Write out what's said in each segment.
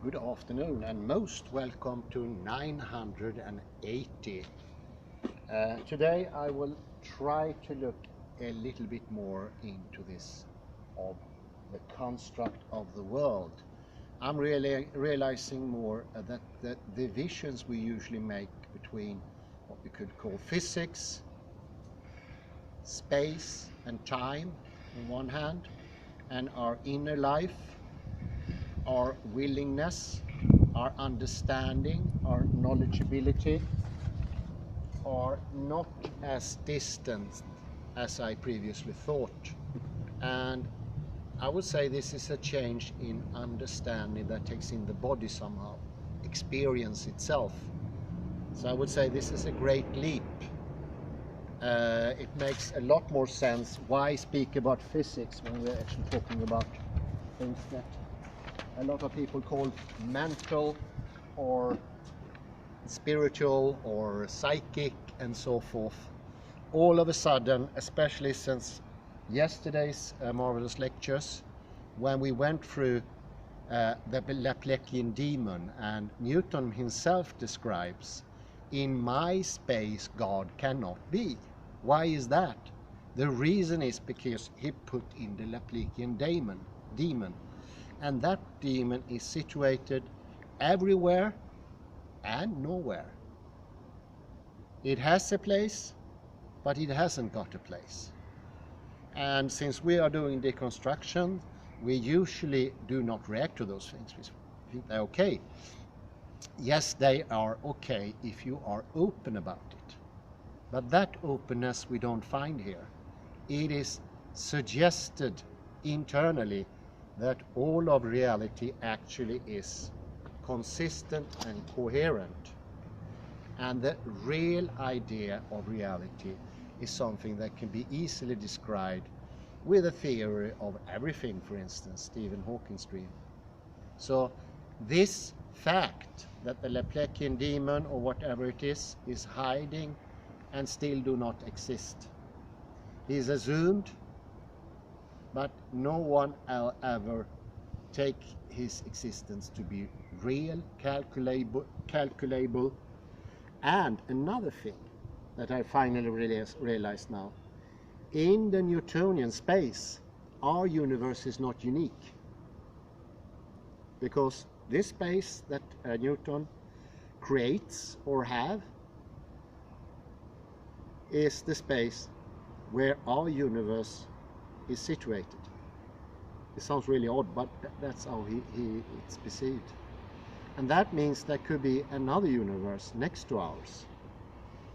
Good afternoon and most welcome to 980. Today I will try to look a little bit more into this of the construct of the world. I'm really realizing more that the divisions we usually make between what we could call physics, space and time on one hand, and our inner life, our willingness, our understanding, our knowledgeability are not as distant as I previously thought. And I would say this is a change in understanding that takes in the body somehow, experience itself. So I would say this is a great leap. It makes a lot more sense why speak about physics when we're actually talking about things that a lot of people call mental or spiritual or psychic and so forth. All of a sudden, especially since yesterday's marvelous lectures, when we went through the Laplacian demon, and Newton himself describes, in my space God cannot be. Why is that? The reason is because he put in the Laplacian demon. And that demon is situated everywhere and nowhere. It has a place, but it hasn't got a place. And since we are doing deconstruction, we usually do not react to those things. We think they're okay. Yes, they are okay if you are open about it. But that openness we don't find here. It is suggested internally that all of reality actually is consistent and coherent. And the real idea of reality is something that can be easily described with a theory of everything, for instance, Stephen Hawking's dream. So this fact that the Laplacian demon or whatever it is hiding and still do not exist is assumed, but no one will ever take his existence to be real, calculable. And another thing that I finally realized now, in the Newtonian space, our universe is not unique. Because this space that Newton creates or have is the space where our universe is situated. It sounds really odd, but that's how it's perceived. And that means there could be another universe next to ours,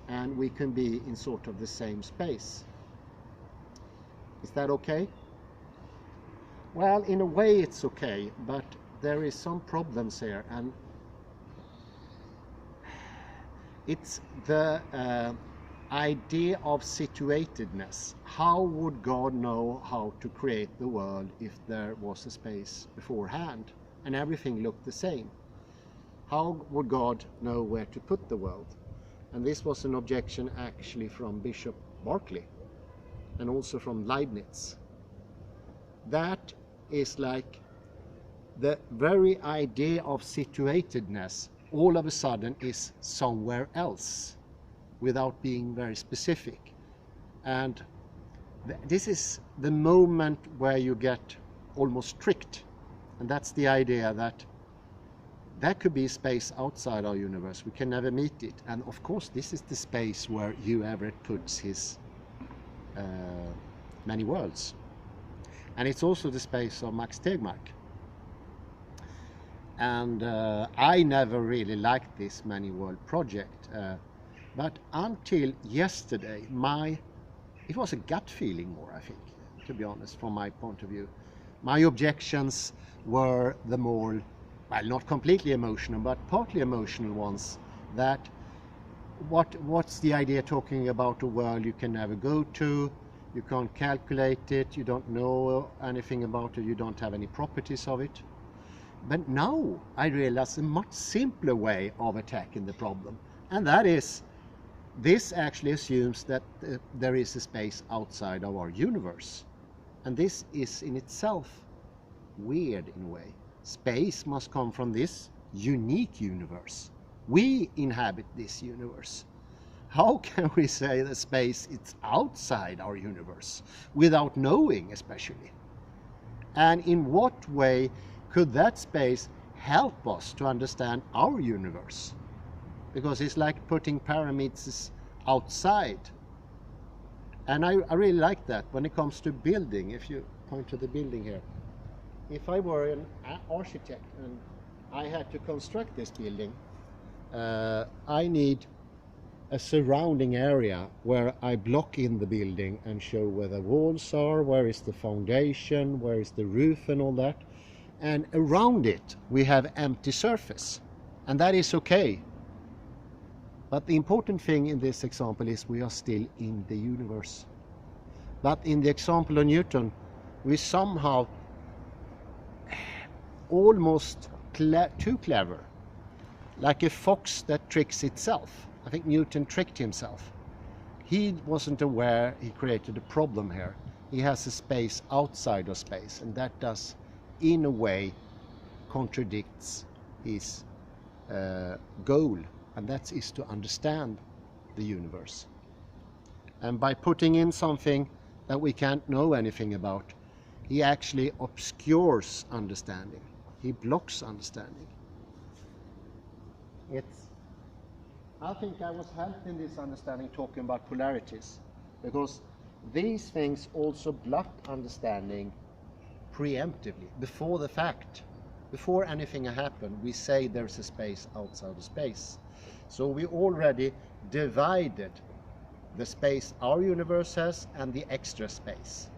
and we can be in sort of the same space. Is that okay? Well, in a way it's okay, but there is some problems here, and it's the idea of situatedness. How would God know how to create the world if there was a space beforehand and everything looked the same? How would God know where to put the world? And this was an objection actually from Bishop Berkeley and also from Leibniz. That is like the very idea of situatedness all of a sudden is somewhere else, without being very specific. And this is the moment where you get almost tricked. And that's the idea that there could be space outside our universe. We can never meet it. And of course, this is the space where Hugh Everett puts his many worlds. And it's also the space of Max Tegmark. And I never really liked this many world project. But until yesterday, it was a gut feeling more, I think, to be honest, from my point of view. My objections were the more, well, not completely emotional, but partly emotional ones, that what's the idea talking about a world you can never go to, you can't calculate it, you don't know anything about it, you don't have any properties of it. But now I realize a much simpler way of attacking the problem, and that is, this actually assumes that there is a space outside of our universe. And this is in itself weird in a way. space must come from this unique universe. We inhabit this universe. How can we say that space is outside our universe without knowing, especially? And in what way could that space help us to understand our universe? Because it's like putting pyramids outside. And I really like that when it comes to building. If you point to the building here, if I were an architect and I had to construct this building, I need a surrounding area where I block in the building and show where the walls are, where is the foundation, where is the roof and all that. And around it we have empty surface, and that is okay. But the important thing in this example is we are still in the universe. But in the example of Newton, we somehow almost too clever, like a fox that tricks itself. I think Newton tricked himself. He wasn't aware he created a problem here. He has a space outside of space, and that does, in a way, contradicts his goal, and that is to understand the universe. And by putting in something that we can't know anything about, he actually obscures understanding. He blocks understanding. I think I was helped in this understanding talking about polarities, because these things also block understanding preemptively, before the fact. Before anything happened, we say there's a space outside of space. So we already divided the space our universe has and the extra space.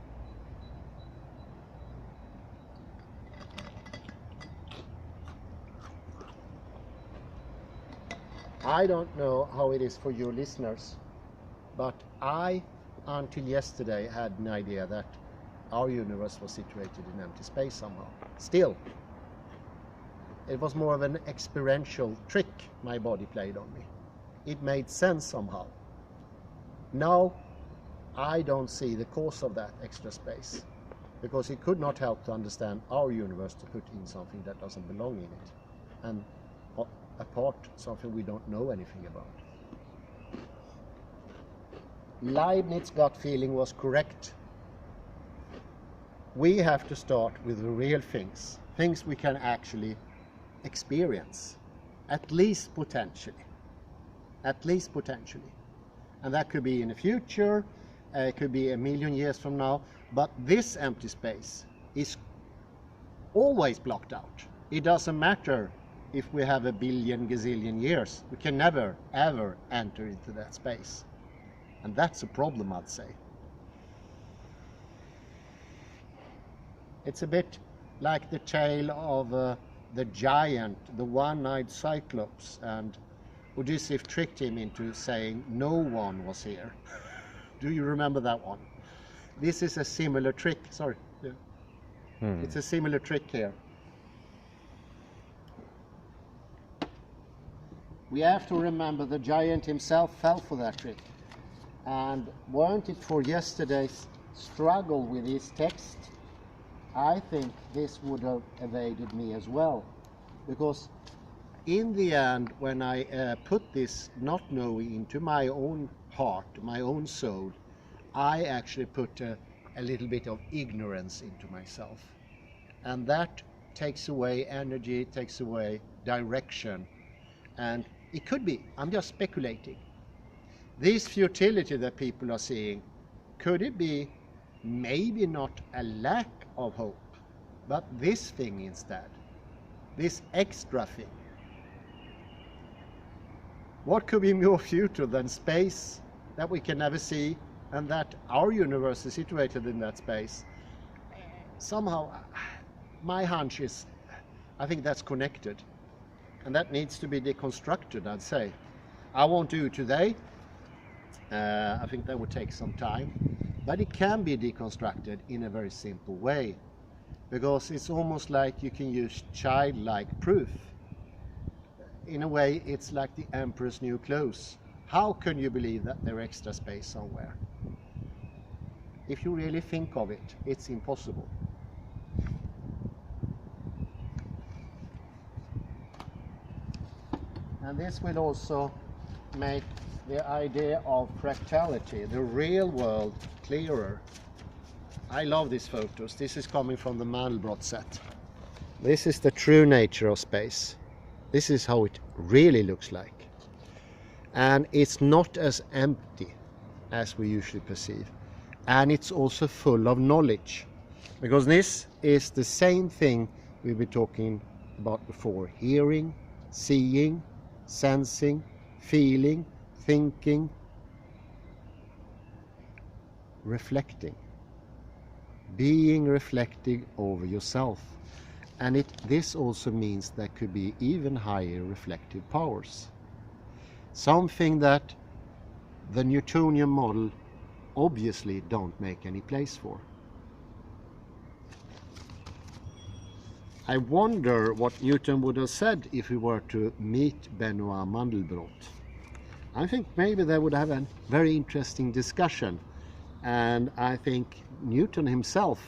I don't know how it is for you listeners, but I, until yesterday, had an idea that our universe was situated in empty space somehow. Still, it was more of an experiential trick my body played on me. It made sense somehow. Now, I don't see the cause of that extra space, because it could not help to understand our universe to put in something that doesn't belong in it, and apart something we don't know anything about. Leibniz's gut feeling was correct. We have to start with the real things we can actually experience, at least potentially. And that could be in the future, it could be 1,000,000 years from now, but this empty space is always blocked out. It doesn't matter if we have 1,000,000,000 gazillion years, we can never ever enter into that space. And that's a problem, I'd say. It's a bit like the tale of the giant, the one-eyed Cyclops, and Odysseus tricked him into saying no one was here. Do you remember that one? This is a similar trick. Sorry. Yeah. It's a similar trick here. We have to remember the giant himself fell for that trick. And weren't it for yesterday's struggle with his text, I think this would have evaded me as well. Because in the end, when I put this not knowing into my own heart, my own soul, I actually put a little bit of ignorance into myself. And that takes away energy, takes away direction. And it could be, I'm just speculating, this futility that people are seeing, could it be maybe not a lack of hope, but this thing instead, this extra thing? What could be more futile than space that we can never see, and that our universe is situated in that space? Somehow, my hunch is, I think that's connected. And that needs to be deconstructed, I'd say. I won't do it today. I think that would take some time. But it can be deconstructed in a very simple way. Because it's almost like you can use childlike proof. In a way, it's like the emperor's new clothes. How can you believe that there's extra space somewhere? If you really think of it, it's impossible. And this will also make the idea of fractality, the real world, clearer. I love these photos. This is coming from the Mandelbrot set. This is the true nature of space. This is how it really looks like. And it's not as empty as we usually perceive. And it's also full of knowledge. Because this is the same thing we've been talking about before. Hearing, seeing, sensing, feeling, thinking, reflecting. Being reflective over yourself. And this also means there could be even higher reflective powers. Something that the Newtonian model obviously don't make any place for. I wonder what Newton would have said if he were to meet Benoit Mandelbrot. I think maybe they would have a very interesting discussion, and I think Newton himself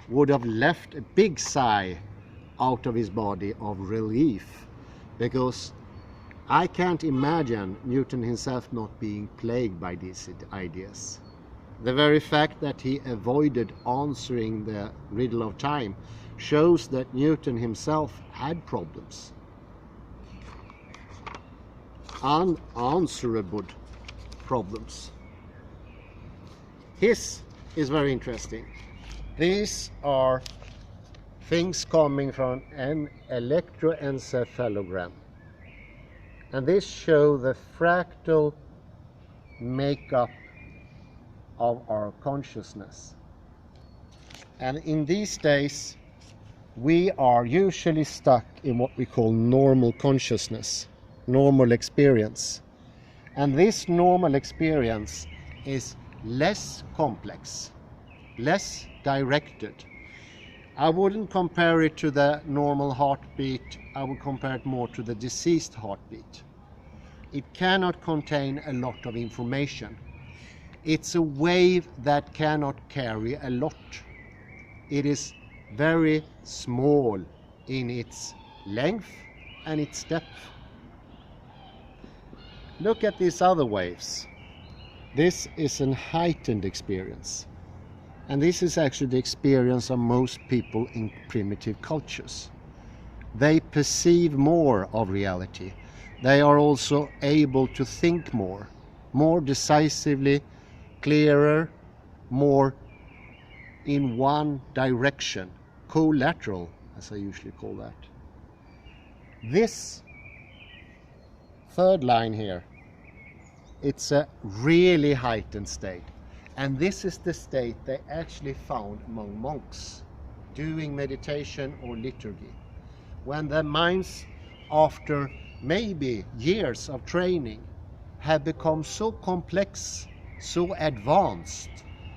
would have left a big sigh out of his body of relief, because I can't imagine Newton himself not being plagued by these ideas. The very fact that he avoided answering the riddle of time shows that Newton himself had problems. Unanswerable problems. His is very interesting. These are things coming from an electroencephalogram. And this shows the fractal makeup of our consciousness. And in these days, we are usually stuck in what we call normal consciousness, normal experience. And this normal experience is less complex, less directed. I wouldn't compare it to the normal heartbeat, I would compare it more to the diseased heartbeat. It cannot contain a lot of information. It's a wave that cannot carry a lot. It is very small in its length and its depth. Look at these other waves. This is a heightened experience. And this is actually the experience of most people in primitive cultures. They perceive more of reality. They are also able to think more decisively, clearer, more in one direction, collateral, as I usually call that. This third line here, it's a really heightened state. And this is the state they actually found among monks doing meditation or liturgy. When their minds, after maybe years of training, have become so complex, so advanced,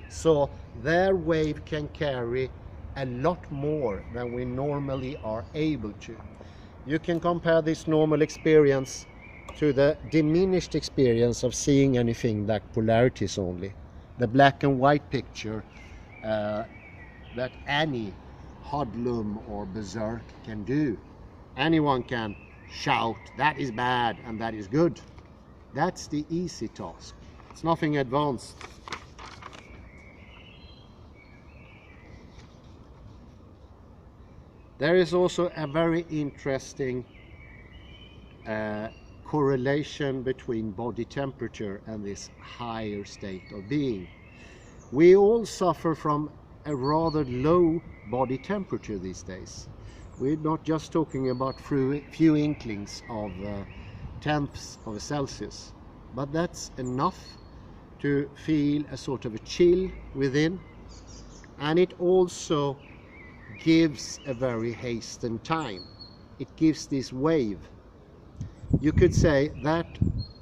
so their wave can carry a lot more than we normally are able to. You can compare this normal experience to the diminished experience of seeing anything like polarities only. The black and white picture that any hoodlum or berserk can do. Anyone can shout, that is bad and that is good. That's the easy task. It's nothing advanced. There is also a very interesting correlation between body temperature and this higher state of being. We all suffer from a rather low body temperature these days. We're not just talking about few inklings of tenths of a Celsius, but that's enough to feel a sort of a chill within, and it also gives a very hastened time. It gives this wave. You could say that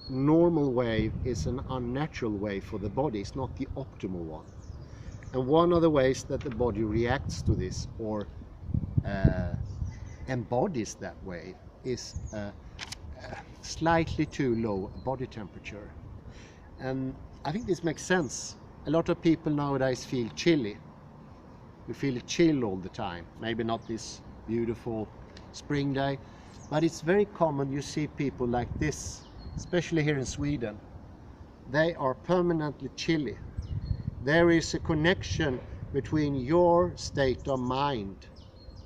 normal wave is an unnatural wave for the body. It's not the optimal one. And one of the ways that the body reacts to this or embodies that wave is a slightly too low body temperature. And I think this makes sense. A lot of people nowadays feel chilly. We feel chill all the time. Maybe not this beautiful spring day, But it's very common, you see people like this, especially here in Sweden. They are permanently chilly. There is a connection between your state of mind,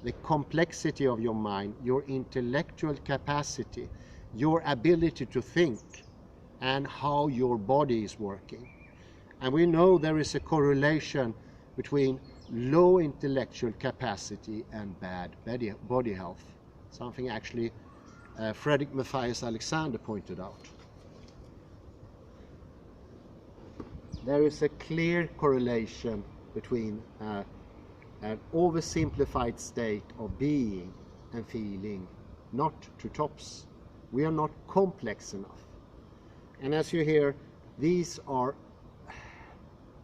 the complexity of your mind, your intellectual capacity, your ability to think, and how your body is working. And we know there is a correlation between low intellectual capacity and bad body health. Something actually Frederick Matthias Alexander pointed out. There is a clear correlation between an oversimplified state of being and feeling not to tops. We are not complex enough. And as you hear, these are,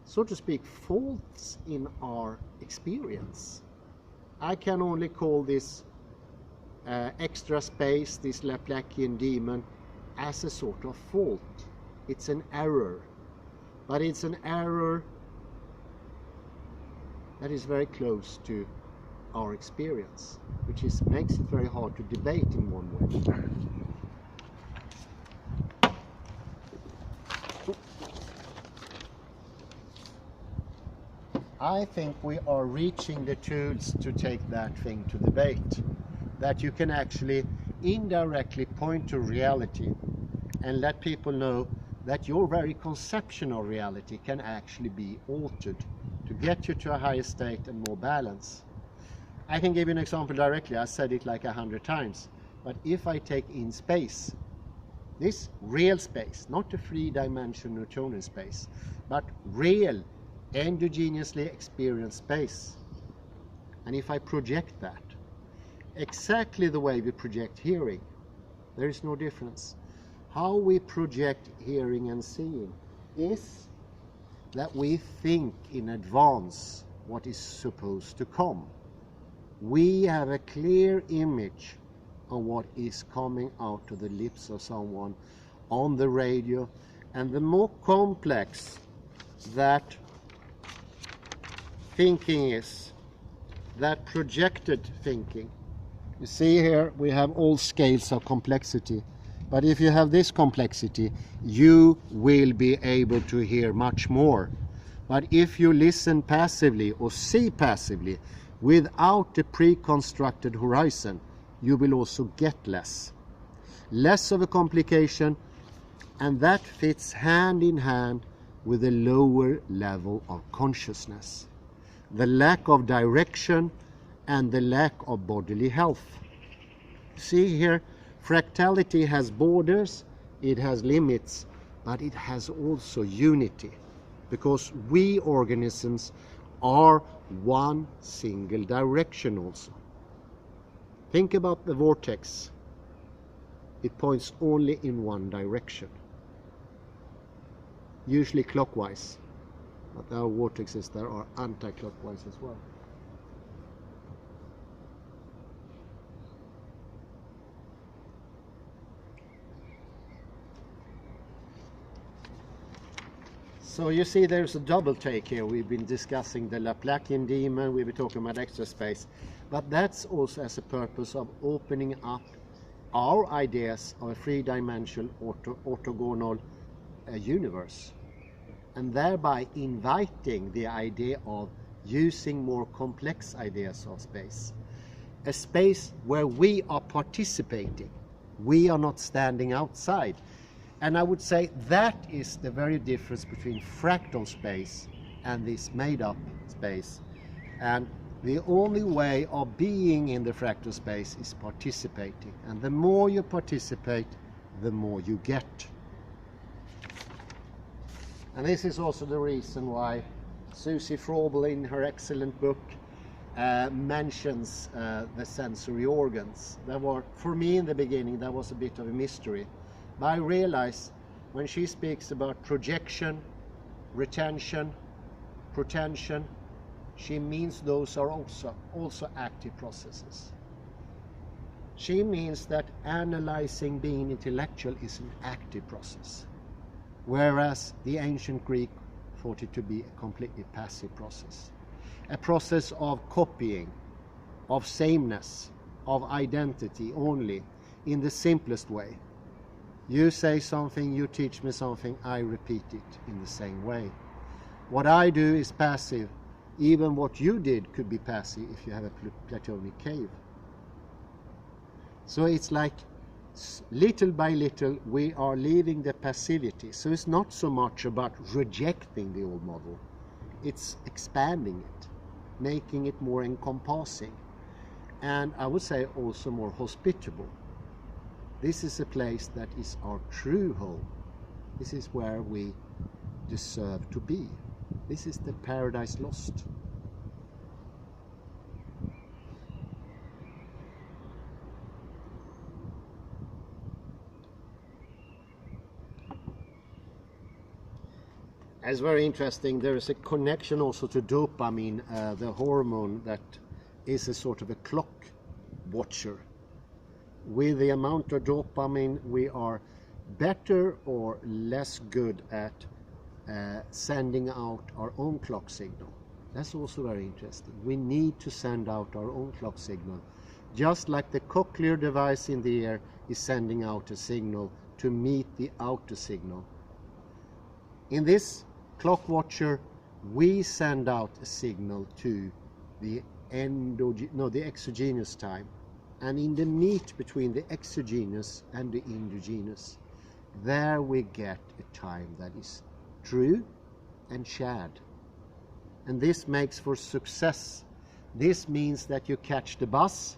so to speak, faults in our experience. I can only call this extra space, this Laplacian demon, as a sort of fault. It's an error. But it's an error that is very close to our experience, which makes it very hard to debate in one way. I think we are reaching the tools to take that thing to debate, that you can actually indirectly point to reality and let people know that your very conception of reality can actually be altered to get you to a higher state and more balance. I can give you an example directly. I said it like 100 times, but if I take in space, this real space, not a three-dimensional Newtonian space, but real endogenously experienced space, and if I project that exactly the way we project hearing, there is no difference. How we project hearing and seeing is that we think in advance what is supposed to come. We have a clear image of what is coming out of the lips of someone on the radio, and the more complex that thinking is, that projected thinking. You see here we have all scales of complexity, but if you have this complexity, you will be able to hear much more. But if you listen passively or see passively without a pre-constructed horizon, you will also get less of a complication, and that fits hand in hand with a lower level of consciousness, the lack of direction and the lack of bodily health. See here, fractality has borders, it has limits, but it has also unity, because we organisms are one single direction also. Think about the vortex. It points only in one direction, usually clockwise, but there are vortexes that are anti-clockwise as well. So you see there's a double take here. We've been discussing the Laplacian demon, we've been talking about extra space, but that's also as a purpose of opening up our ideas of a three-dimensional orthogonal universe, and thereby inviting the idea of using more complex ideas of space. A space where we are participating, we are not standing outside. And I would say that is the very difference between fractal space and this made-up space. And the only way of being in the fractal space is participating. And the more you participate, the more you get. And this is also the reason why Susie Froebel, in her excellent book, mentions the sensory organs. That were, for me in the beginning, that was a bit of a mystery. But I realize when she speaks about projection, retention, protension, she means those are also active processes. She means that analyzing, being intellectual, is an active process, whereas the ancient Greek thought it to be a completely passive process. A process of copying, of sameness, of identity only, in the simplest way. You say something, you teach me something, I repeat it in the same way. What I do is passive. Even what you did could be passive if you have a Platonic cave. So it's like little by little we are leaving the passivity. So it's not so much about rejecting the old model. It's expanding it, making it more encompassing. And I would say also more hospitable. This is a place that is our true home. This is where we deserve to be. This is the paradise lost. It's very interesting. There is a connection also to dopamine, the hormone that is a sort of a clock watcher. With the amount of dopamine, we are better or less good at sending out our own clock signal. That's also very interesting. We need to send out our own clock signal. Just like the cochlear device in the ear is sending out a signal to meet the outer signal. In this clock watcher, we send out a signal to the exogenous time. And in the meet between the exogenous and the endogenous, there we get a time that is true and shared. And this makes for success. This means that you catch the bus.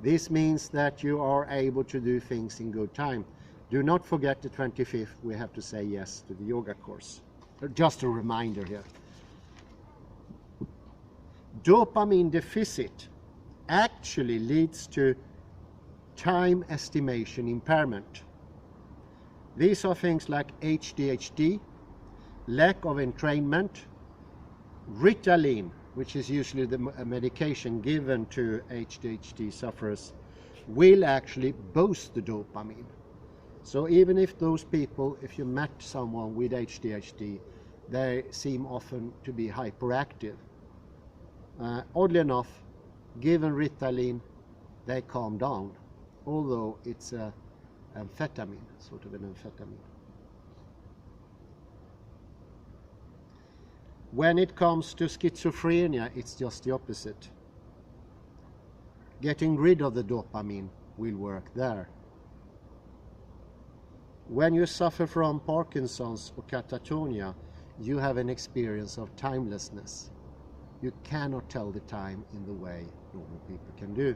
This means that you are able to do things in good time. Do not forget the 25th, we have to say yes to the yoga course. Just a reminder here. Dopamine deficit actually leads to time estimation impairment. These are things like ADHD, lack of entrainment, Ritalin, which is usually the medication given to ADHD sufferers, will actually boost the dopamine. So even if those people, if you met someone with ADHD, they seem often to be hyperactive. Oddly enough, given Ritalin, they calm down, although it's an amphetamine, sort of an amphetamine. When it comes to schizophrenia, it's just the opposite. Getting rid of the dopamine will work there. When you suffer from Parkinson's or catatonia, you have an experience of timelessness. You cannot tell the time in the way normal people can do.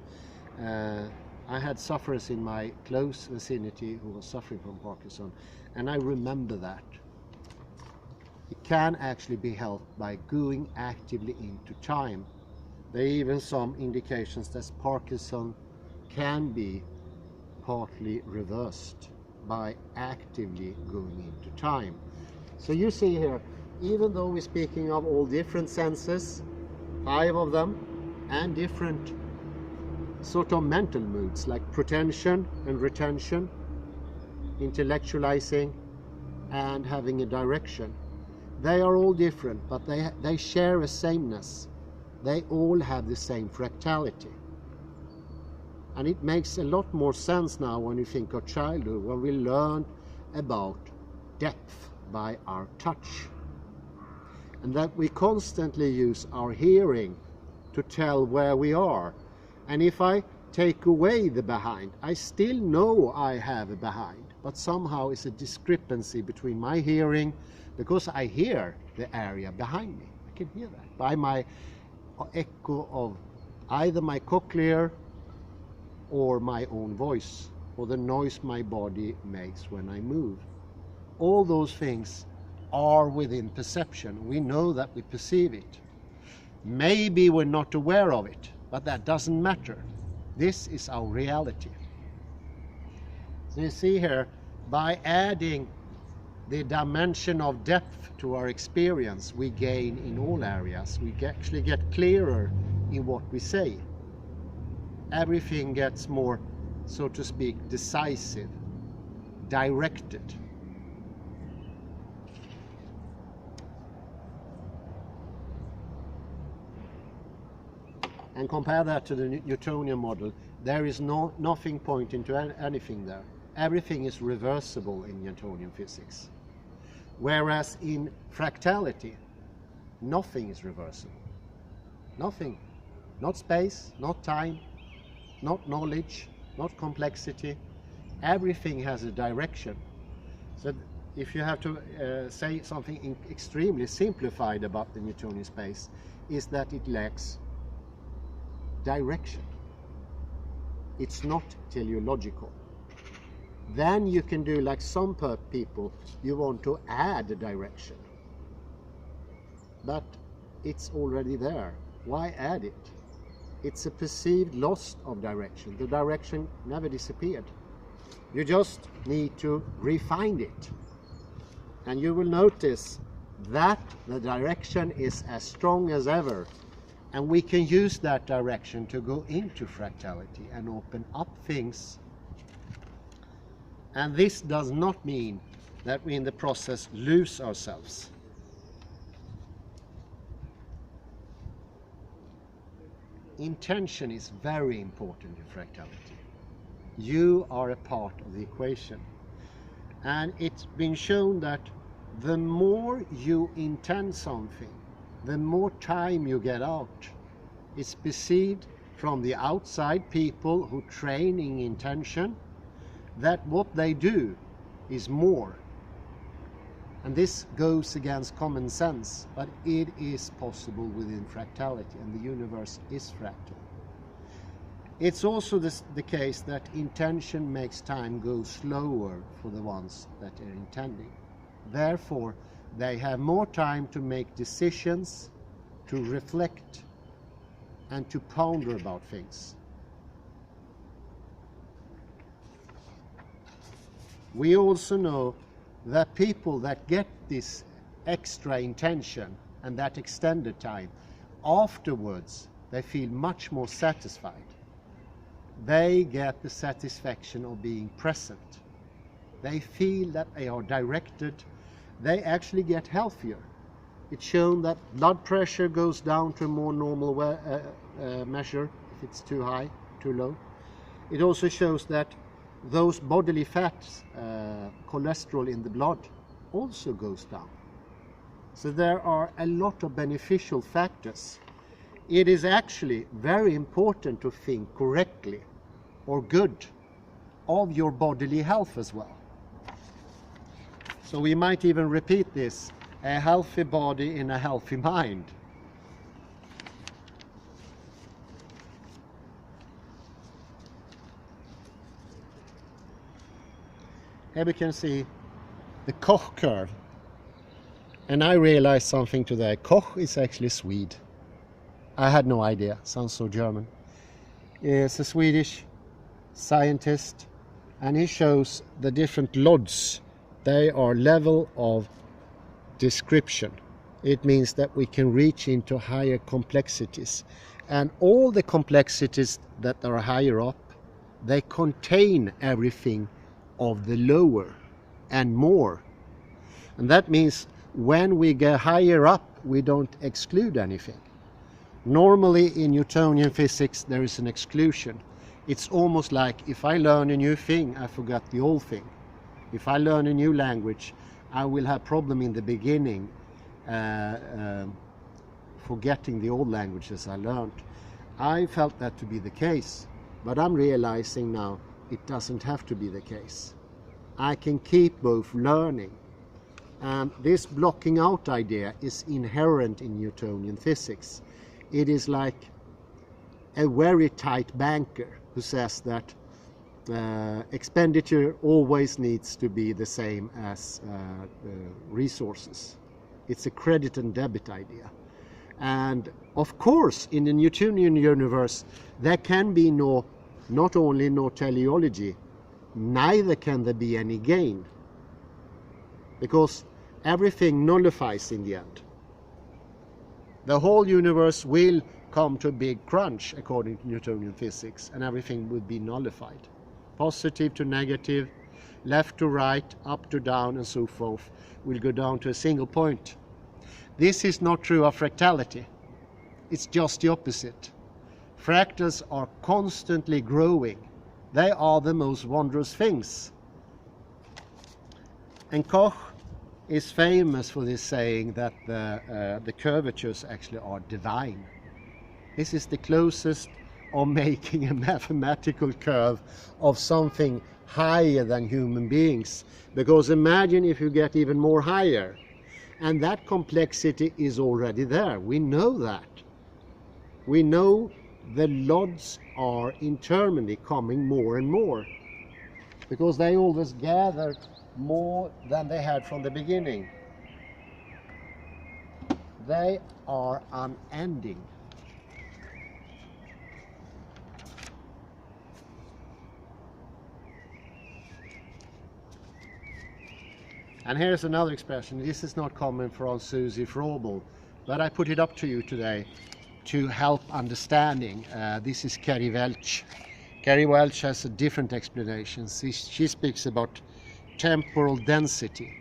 I had sufferers in my close vicinity who were suffering from Parkinson, and I remember that. It can actually be helped by going actively into time. There are even some indications that Parkinson can be partly reversed by actively going into time. So you see here, even though we're speaking of all different senses, 5 of them, and different sort of mental moods like pretension and retention, intellectualizing and having a direction, they are all different, but they share a sameness. They all have the same fractality. And it makes a lot more sense now when you think of childhood, when we learn about depth by our touch. And that we constantly use our hearing to tell where we are. And if I take away the behind, I still know I have a behind, but somehow it's a discrepancy between my hearing, because I hear the area behind me. I can hear that by my echo of either my cochlear or my own voice, or the noise my body makes when I move. All those things are within perception. We know that we perceive it. Maybe we're not aware of it, but that doesn't matter. This is our reality. So you see here, by adding the dimension of depth to our experience, we gain in all areas. We actually get clearer in what we say. Everything gets more, so to speak, decisive, directed. And compare that to the Newtonian model. There is nothing pointing to anything there. Everything is reversible in Newtonian physics. Whereas in fractality, nothing is reversible. Nothing. Not space, not time, not knowledge, not complexity. Everything has a direction. So if you have to say something extremely simplified about the Newtonian space, is that it lacks direction. It's not teleological. Then you can do like some people, you want to add a direction. But it's already there. Why add it? It's a perceived loss of direction. The direction never disappeared. You just need to refine it. And you will notice that the direction is as strong as ever. And we can use that direction to go into fractality and open up things. And this does not mean that we in the process lose ourselves. Intention is very important in fractality. You are a part of the equation. And it's been shown that the more you intend something, the more time you get out. It's perceived from the outside people who train in intention that what they do is more. And this goes against common sense, but it is possible within fractality, and the universe is fractal. It's also the case that intention makes time go slower for the ones that are intending. Therefore, they have more time to make decisions, to reflect, and to ponder about things. We also know that people that get this extra intention and that extended time, afterwards they feel much more satisfied. They get the satisfaction of being present. They feel that they are directed. They actually get healthier. It's shown that blood pressure goes down to a more normal measure if it's too high, too low. It also shows that those bodily fats, cholesterol in the blood, also goes down. So there are a lot of beneficial factors. It is actually very important to think correctly or good of your bodily health as well. So we might even repeat this: a healthy body in a healthy mind. Here we can see the Koch curve. And I realized something today. Koch is actually Swede. I had no idea. Sounds so German. He's a Swedish scientist, and he shows the different lods. They are level of description. It means that we can reach into higher complexities. And all the complexities that are higher up, they contain everything of the lower and more. And that means when we get higher up, we don't exclude anything. Normally in Newtonian physics there is an exclusion. It's almost like if I learn a new thing, I forgot the old thing. If I learn a new language, I will have problem in the beginning forgetting the old languages I learned. I felt that to be the case, but I'm realizing now it doesn't have to be the case. I can keep both learning. And this blocking out idea is inherent in Newtonian physics. It is like a very tight banker who says that expenditure always needs to be the same as resources. It's a credit and debit idea. And of course, in the Newtonian universe, there can be not only no teleology, neither can there be any gain, because everything nullifies in the end. The whole universe will come to a big crunch according to Newtonian physics, and everything will be nullified. Positive to negative, left to right, up to down, and so forth will go down to a single point. This is not true of fractality. It's just the opposite. Fractals are constantly growing. They are the most wondrous things. And Koch is famous for this saying that the curvatures actually are divine. This is the closest of making a mathematical curve of something higher than human beings. Because imagine if you get even more higher. And that complexity is already there. We know that. We know the lods are internally coming more and more. Because they always gather more than they had from the beginning. They are unending. And here's another expression. This is not common from Susie Frobel, but I put it up to you today to help understanding. This is Kerry Welch. Kerry Welch has a different explanation. She speaks about temporal density.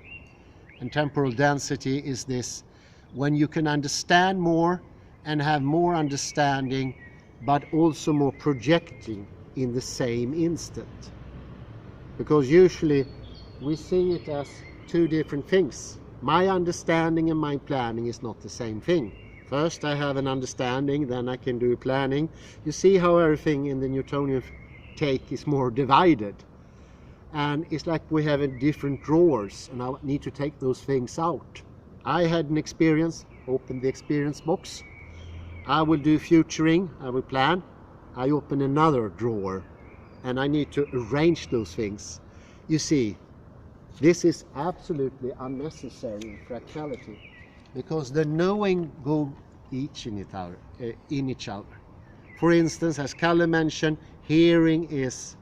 And temporal density is this: when you can understand more and have more understanding, but also more projecting in the same instant. Because usually we see it as two different things. My understanding and my planning is not the same thing. First I have an understanding, then I can do planning. You see how everything in the Newtonian take is more divided. And it's like we have in different drawers, and I need to take those things out. I had an experience, open the experience box. I will do futuring, I will plan. I open another drawer, and I need to arrange those things. You see, this is absolutely unnecessary in fractality, because the knowing go each in each other. For instance, as Kalle mentioned, hearing is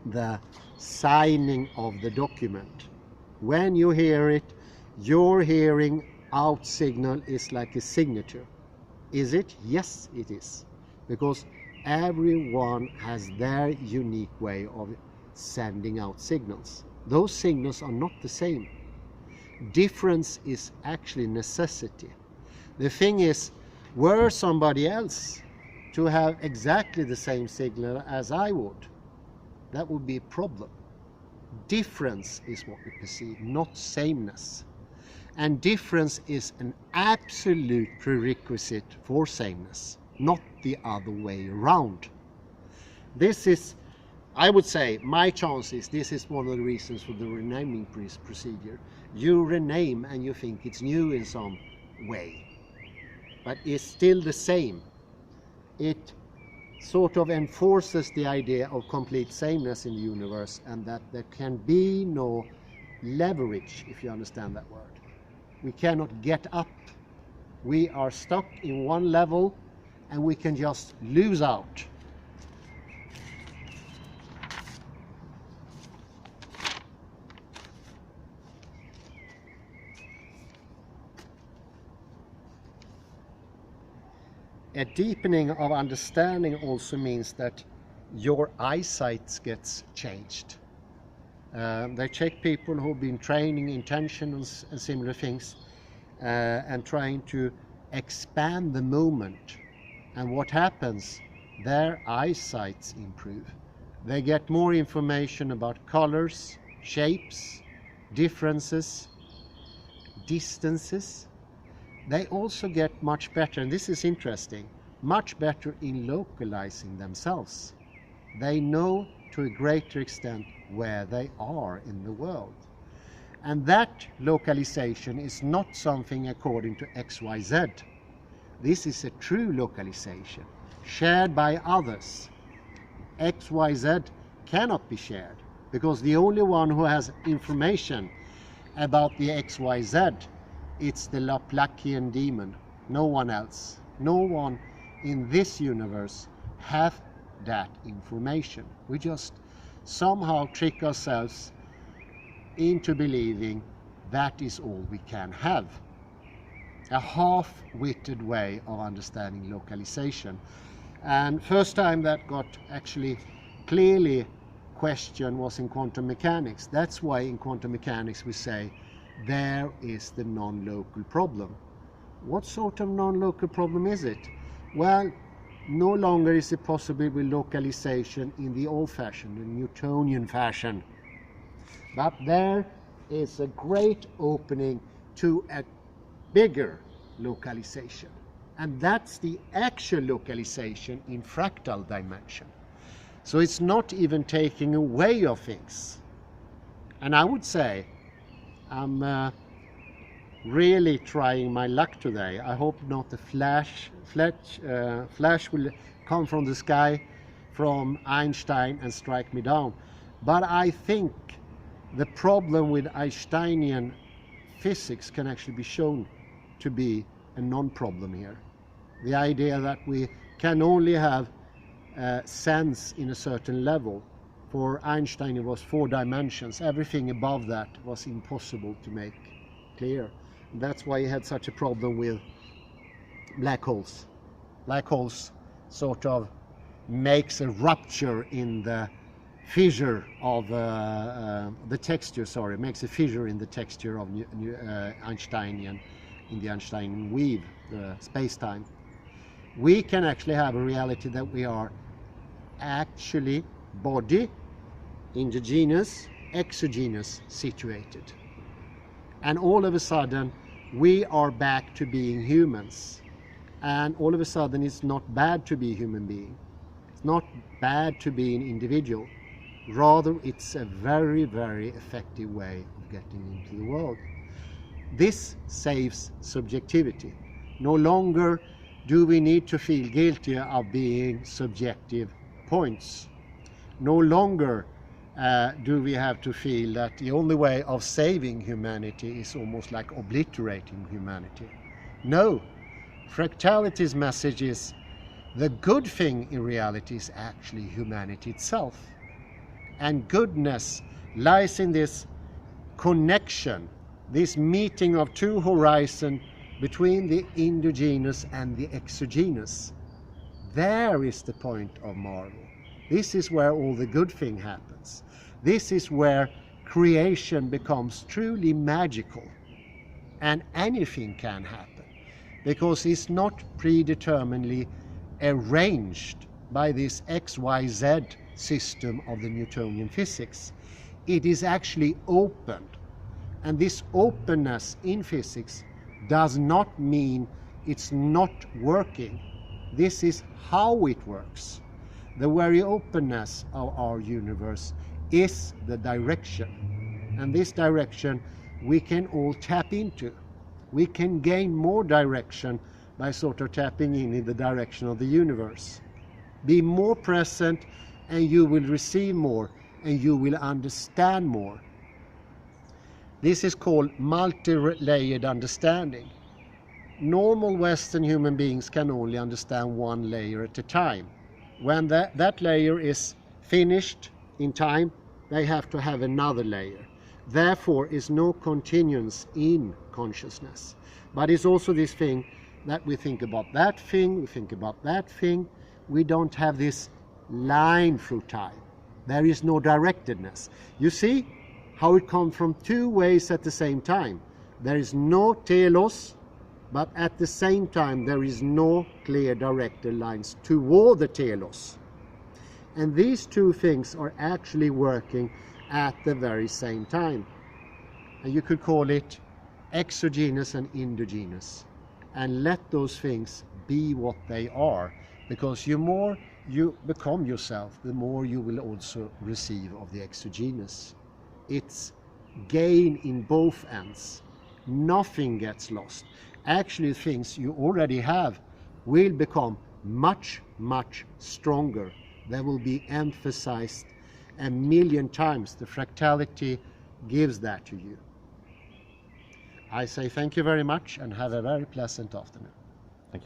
the signing of the document. When you hear it, your hearing out signal is like a signature. Is it? Yes, it is. Because everyone has their unique way of sending out signals. Those signals are not the same. Difference is actually necessity. The thing is, were somebody else to have exactly the same signal as I would, that would be a problem. Difference is what we perceive, not sameness. And difference is an absolute prerequisite for sameness, not the other way around. This is, I would say, my chances, this is one of the reasons for the renaming procedure. You rename and you think it's new in some way, but it's still the same. It sort of enforces the idea of complete sameness in the universe, and that there can be no leverage, if you understand that word. We cannot get up. We are stuck in one level and we can just lose out. A deepening of understanding also means that your eyesight gets changed. They check people who've been training intention and similar things and trying to expand the moment. And what happens? Their eyesight improve. They get more information about colors, shapes, differences, distances. They also get much better, and this is interesting, much better in localizing themselves. They know to a greater extent where they are in the world. And that localization is not something according to XYZ. This is a true localization, shared by others. XYZ cannot be shared, because the only one who has information about the XYZ, it's the Laplacian demon, no one else. No one in this universe have that information. We just somehow trick ourselves into believing that is all we can have. A half-witted way of understanding localization. And first time that got actually clearly questioned was in quantum mechanics. That's why in quantum mechanics we say there is the non-local problem. What sort of non-local problem is it? Well, No longer is it possible with localization in the old-fashioned, the Newtonian fashion. But there is a great opening to a bigger localization. And that's the actual localization in fractal dimension. So it's not even taking away of things. And I would say I'm really trying my luck today. I hope not a flash will come from the sky from Einstein and strike me down. But I think the problem with Einsteinian physics can actually be shown to be a non-problem here. The idea that we can only have sense in a certain level. For Einstein it was 4 dimensions. Everything above that was impossible to make clear. And that's why he had such a problem with black holes. Black holes sort of makes a rupture in the fissure of the texture, makes a fissure in the texture of Einsteinian, in the Einsteinian weave, the space-time. We can actually have a reality that we are actually body, endogenous, exogenous situated. And all of a sudden we are back to being humans. And all of a sudden it's not bad to be a human being. It's not bad to be an individual. Rather, it's a very, very effective way of getting into the world. This saves subjectivity. No longer do we need to feel guilty of being subjective points. No longer do we have to feel that the only way of saving humanity is almost like obliterating humanity. No, fractality's message is the good thing in reality is actually humanity itself. And goodness lies in this connection, this meeting of 2 horizons between the endogenous and the exogenous. There is the point of marvel. This is where all the good thing happens. This is where creation becomes truly magical. And anything can happen, because it's not predeterminedly arranged by this XYZ system of the Newtonian physics. It is actually opened. And this openness in physics does not mean it's not working. This is how it works. The very openness of our universe is the direction. And this direction we can all tap into. We can gain more direction by sort of tapping in the direction of the universe. Be more present and you will receive more and you will understand more. This is called multi-layered understanding. Normal Western human beings can only understand 1 layer at a time. When that layer is finished in time, they have to have another layer. Therefore, is no continuance in consciousness. But it's also this thing that we think about that thing, we think about that thing. We don't have this line through time. There is no directedness. You see how it comes from 2 ways at the same time. There is no telos, but at the same time there is no clear directed lines toward the telos. And these 2 things are actually working at the very same time. And you could call it exogenous and endogenous. And let those things be what they are, because the more you become yourself, the more you will also receive of the exogenous. It's gain in both ends. Nothing gets lost. Actually, things you already have will become much, much stronger. They will be emphasized 1,000,000 times. The fractality gives that to you. I say thank you very much and have a very pleasant afternoon.